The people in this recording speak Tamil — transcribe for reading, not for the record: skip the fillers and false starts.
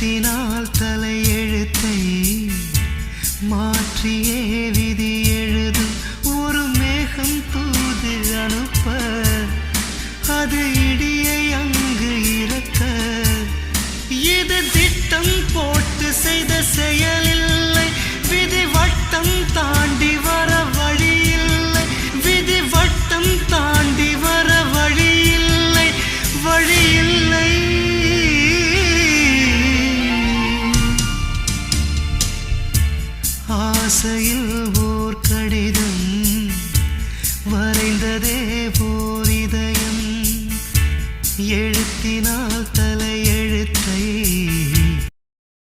எண்ணத்தினால் தலையெழுத்தை மாற்றியே விதி எழுதும் ஒரு மேகம் தூது அனுப்ப அது இடியை அங்கு இறக்க இது திட்டம் போட்டு செய்த செயலில்லை விதி வட்டம் தாண்டி